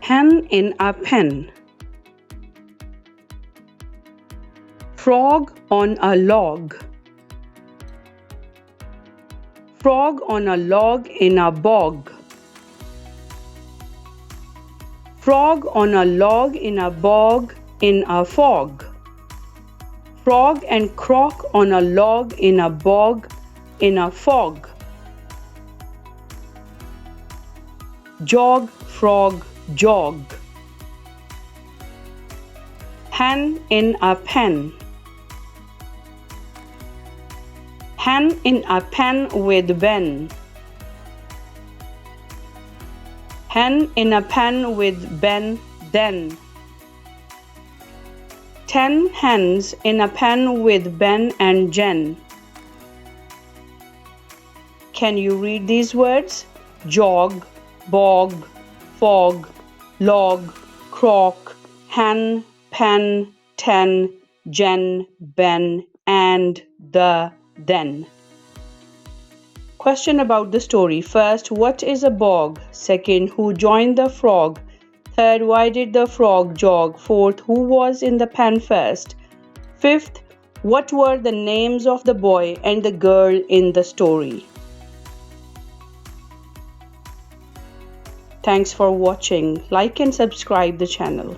Hen in a pen. Frog on a log. Frog on a log in a bog. Frog on a log in a bog in a fog. Frog and croc on a log in a bog in a fog. Jog, frog, jog. Hen in a pen. Hen in a pen with Ben. Hen in a pen with Ben then. 10 hens in a pen with Ben and Jen. Can you read these words? Jog, bog, fog, log, croc, hen, pen, 10, Jen, Ben, and the then. Question about the story. First, what is a bog? Second, who joined the frog? Third, why did the frog jog? Fourth, who was in the pen first? Fifth, what were the names of the boy and the girl in the story? Thanks for watching. Like and subscribe the channel.